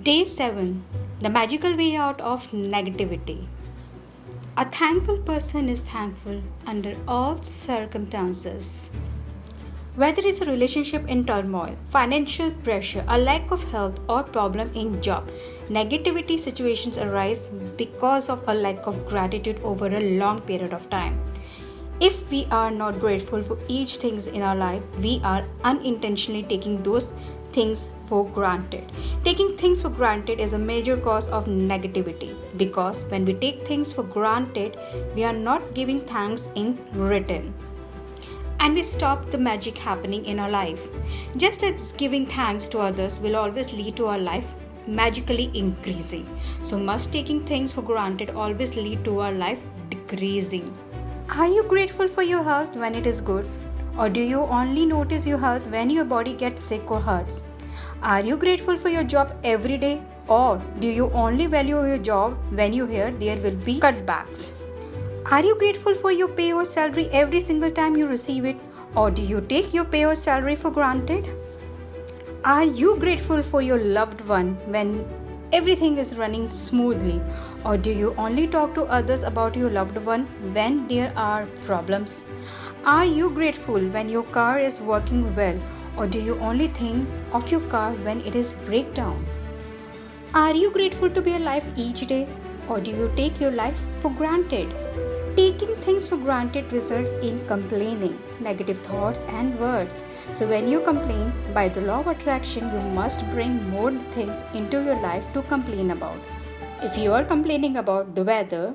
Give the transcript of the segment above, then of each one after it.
Day 7. The magical way out of negativity. A thankful person is thankful under all circumstances. Whether it's a relationship in turmoil, financial pressure, a lack of health, or problem in job, negativity situations arise because of a lack of gratitude over a long period of time. If we are not grateful for each thing in our life, we are unintentionally taking those things for granted. Taking things for granted is a major cause of negativity because when we take things for granted, we are not giving thanks in return. And we stop the magic happening in our life. Just as giving thanks to others will always lead to our life magically increasing, so must taking things for granted always lead to our life decreasing. Are you grateful for your health when it is good? Or do you only notice your health when your body gets sick or hurts? Are you grateful for your job every day? Or do you only value your job when you hear there will be cutbacks? Are you grateful for your pay or salary every single time you receive it? Or do you take your pay or salary for granted? Are you grateful for your loved one when everything is running smoothly? Or do you only talk to others about your loved one when there are problems? Are you grateful when your car is working well? Or do you only think of your car when it is breakdown? Are you grateful to be alive each day? Or do you take your life for granted? Taking things for granted results in complaining, negative thoughts and words. So when you complain, by the law of attraction, you must bring more things into your life to complain about. If you are complaining about the weather,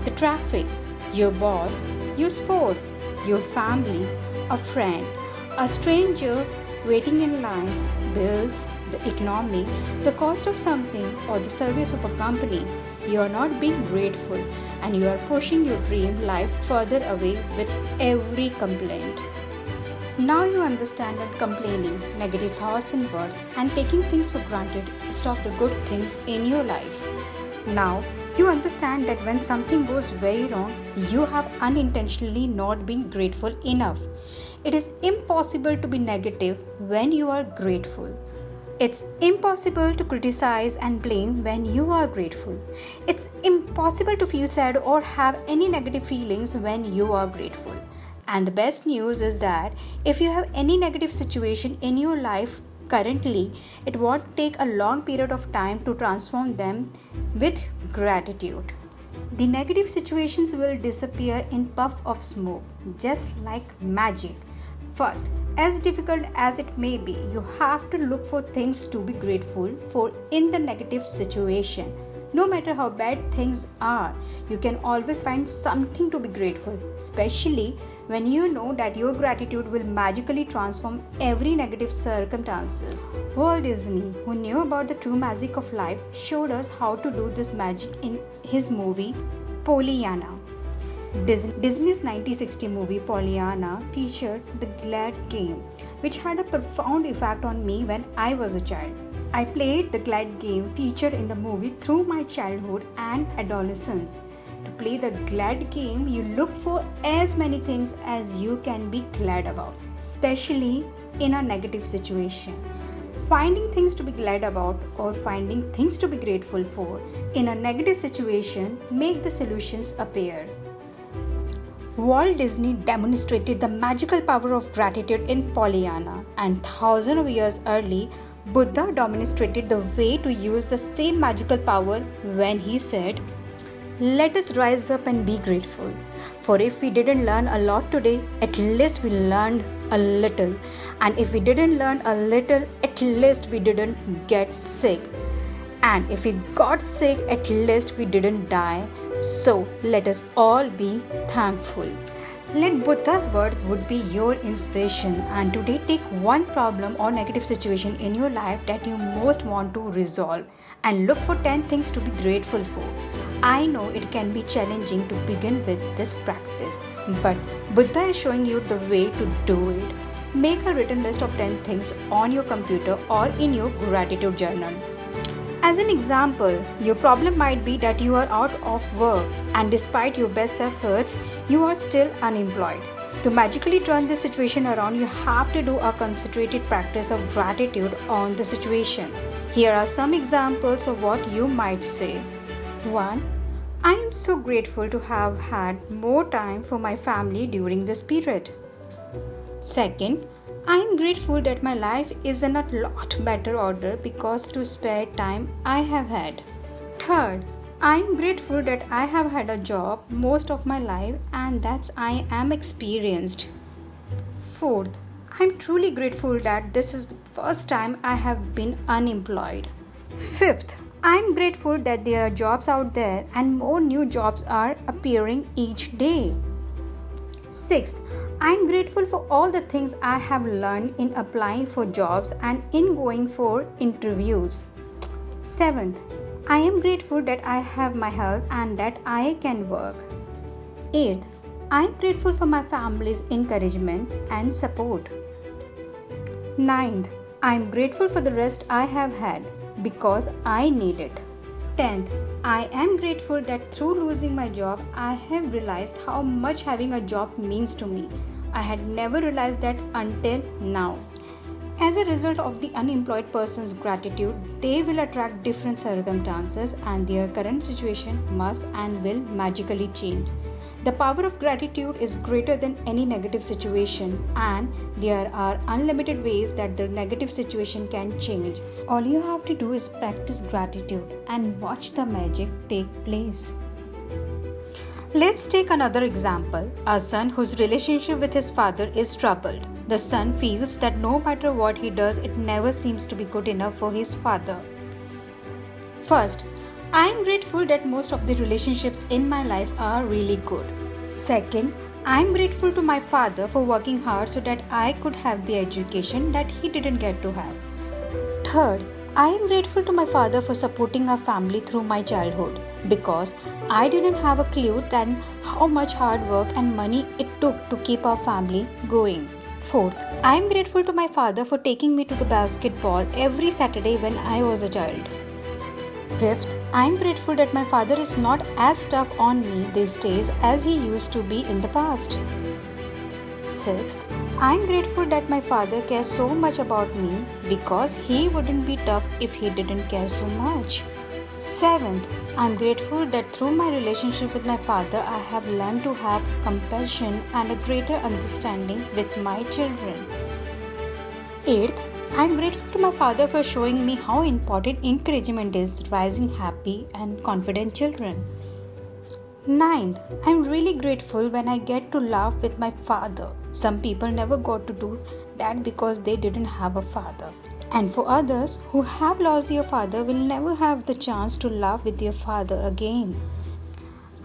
the traffic, your boss, your spouse, your family, a friend, a stranger, waiting in lines, bills, the economy, the cost of something or the service of a company, you are not being grateful and you are pushing your dream life further away with every complaint. Now you understand that complaining, negative thoughts and words, and taking things for granted stop the good things in your life. Now you understand that when something goes very wrong, you have unintentionally not been grateful enough. It is impossible to be negative when you are grateful. It's impossible to criticize and blame when you are grateful. It's impossible to feel sad or have any negative feelings when you are grateful. And the best news is that if you have any negative situation in your life currently, it won't take a long period of time to transform them with gratitude. The negative situations will disappear in puff of smoke, just like magic. First, as difficult as it may be, you have to look for things to be grateful for in the negative situation. No matter how bad things are, you can always find something to be grateful, especially when you know that your gratitude will magically transform every negative circumstances. Walt Disney, who knew about the true magic of life, showed us how to do this magic in his movie Pollyanna. Disney's 1960 movie Pollyanna featured the Glad game, which had a profound effect on me when I was a child. I played the Glad game featured in the movie through my childhood and adolescence. To play the Glad game, you look for as many things as you can be glad about, especially in a negative situation. Finding things to be glad about or finding things to be grateful for in a negative situation make the solutions appear. Walt Disney demonstrated the magical power of gratitude in Pollyanna, and thousands of years early, Buddha demonstrated the way to use the same magical power when he said, "Let us rise up and be grateful. For if we didn't learn a lot today, at least we learned a little. And if we didn't learn a little, at least we didn't get sick. And if we got sick, at least we didn't die. So let us all be thankful." Let Buddha's words would be your inspiration, and today take one problem or negative situation in your life that you most want to resolve and look for 10 things to be grateful for. I know it can be challenging to begin with this practice, but Buddha is showing you the way to do it. Make a written list of 10 things on your computer or in your gratitude journal. As an example, your problem might be that you are out of work and despite your best efforts, you are still unemployed. To magically turn this situation around, you have to do a concentrated practice of gratitude on the situation. Here are some examples of what you might say. 1. I am so grateful to have had more time for my family during this period. 2. I am grateful that my life is in a lot better order because to spare time I have had. 3. I am grateful that I have had a job most of my life and that's I am experienced. 4. I am truly grateful that this is the first time I have been unemployed. 5. I am grateful that there are jobs out there and more new jobs are appearing each day. 6. I am grateful for all the things I have learned in applying for jobs and in going for interviews. 7. I am grateful that I have my health and that I can work. 8. I am grateful for my family's encouragement and support. 9. I am grateful for the rest I have had because I need it. 10th, I am grateful that through losing my job, I have realized how much having a job means to me. I had never realized that until now. As a result of the unemployed person's gratitude, they will attract different circumstances and their current situation must and will magically change. The power of gratitude is greater than any negative situation and there are unlimited ways that the negative situation can change. All you have to do is practice gratitude and watch the magic take place. Let's take another example. A son whose relationship with his father is troubled. The son feels that no matter what he does, it never seems to be good enough for his father. First, I am grateful that most of the relationships in my life are really good. Second, I am grateful to my father for working hard so that I could have the education that he didn't get to have. Third, I am grateful to my father for supporting our family through my childhood because I didn't have a clue then how much hard work and money it took to keep our family going. Fourth, I am grateful to my father for taking me to the basketball every Saturday when I was a child. Fifth, I am grateful that my father is not as tough on me these days as he used to be in the past. Sixth, I am grateful that my father cares so much about me because he wouldn't be tough if he didn't care so much. Seventh, I am grateful that through my relationship with my father, I have learned to have compassion and a greater understanding with my children. Eighth, I am grateful to my father for showing me how important encouragement is raising happy and confident children. Ninth, I am really grateful when I get to laugh with my father. Some people never got to do that because they didn't have a father. And for others who have lost their father will never have the chance to laugh with their father again.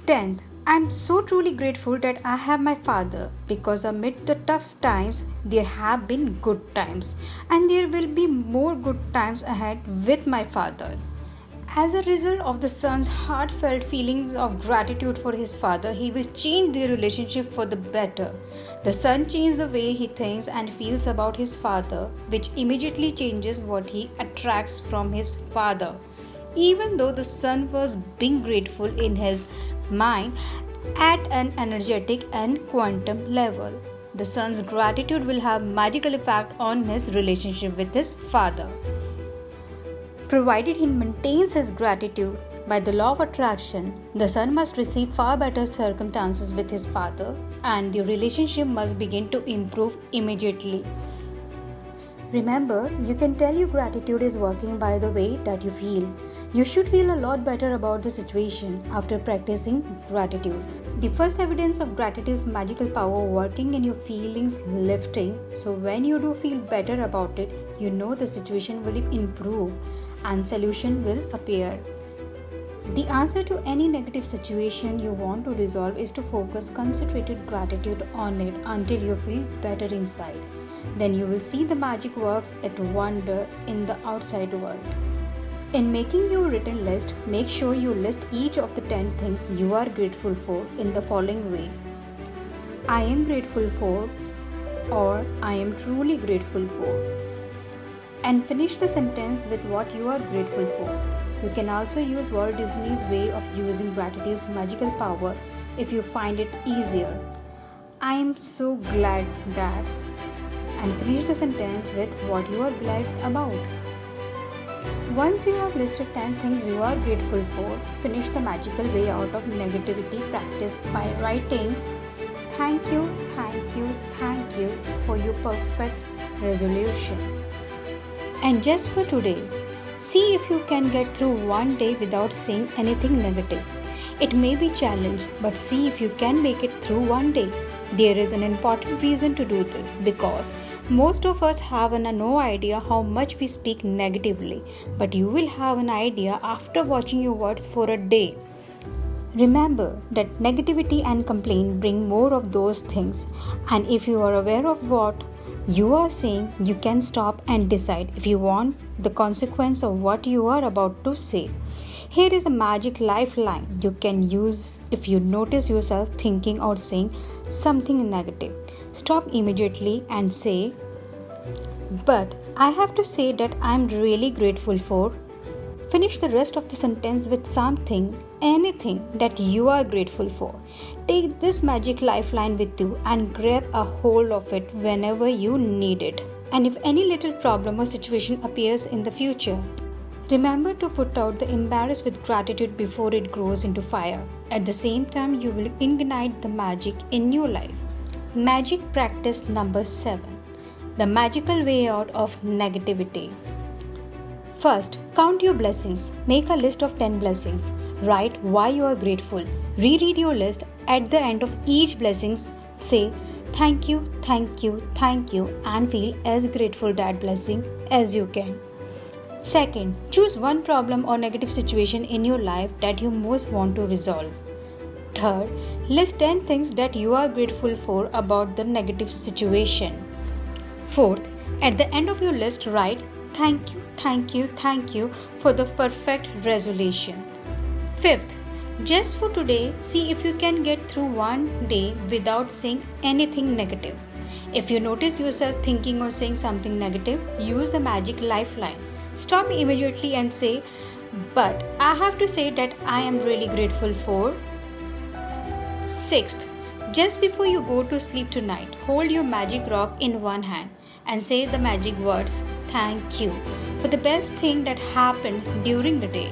10th, I am so truly grateful that I have my father because amid the tough times, there have been good times and there will be more good times ahead with my father. As a result of the son's heartfelt feelings of gratitude for his father, he will change their relationship for the better. The son changes the way he thinks and feels about his father, which immediately changes what he attracts from his father. Even though the son was being grateful in his mind at an energetic and quantum level, the son's gratitude will have magical effect on his relationship with his father. Provided he maintains his gratitude by the law of attraction, the son must receive far better circumstances with his father and the relationship must begin to improve immediately. Remember, you can tell your gratitude is working by the way that you feel. You should feel a lot better about the situation after practicing gratitude. The first evidence of gratitude's magical power working in your feelings lifting. So when you do feel better about it, you know the situation will improve and solution will appear. The answer to any negative situation you want to resolve is to focus concentrated gratitude on it until you feel better inside. Then you will see the magic works at wonder in the outside world. In making your written list, make sure you list each of the 10 things you are grateful for in the following way. I am grateful for, or I am truly grateful for. And finish the sentence with what you are grateful for. You can also use Walt Disney's way of using gratitude's magical power if you find it easier. I am so glad that. And finish the sentence with what you are glad about. Once you have listed 10 things you are grateful for, finish the magical way out of negativity practice by writing thank you, thank you, thank you for your perfect resolution. And just for today, see if you can get through one day without saying anything negative. It may be a challenge, but see if you can make it through one day. There is an important reason to do this because most of us have no idea how much we speak negatively, but you will have an idea after watching your words for a day. Remember that negativity and complaint bring more of those things, and if you are aware of what you are saying, you can stop and decide if you want the consequence of what you are about to say. Here is a magic lifeline you can use if you notice yourself thinking or saying something negative. Stop immediately and say, "But I have to say that I am really grateful for." Finish the rest of the sentence with something, anything that you are grateful for. Take this magic lifeline with you and grab a hold of it whenever you need it. And if any little problem or situation appears in the future, remember to put out the embarrassed with gratitude before it grows into fire. At the same time, you will ignite the magic in your life. Magic practice number 7. The magical way out of negativity. First, count your blessings. Make a list of 10 blessings. Write why you are grateful. Reread your list. At the end of each blessing, say thank you, thank you, thank you, and feel as grateful that blessing as you can. Second, choose one problem or negative situation in your life that you most want to resolve. Third, list 10 things that you are grateful for about the negative situation. Fourth, at the end of your list, write thank you, thank you, thank you for the perfect resolution. Fifth, just for today, see if you can get through one day without saying anything negative. If you notice yourself thinking or saying something negative, use the magic lifeline. Stop immediately and say, "But I have to say that I am really grateful for." Sixth, just before you go to sleep tonight, hold your magic rock in one hand and say the magic words, "Thank you," for the best thing that happened during the day.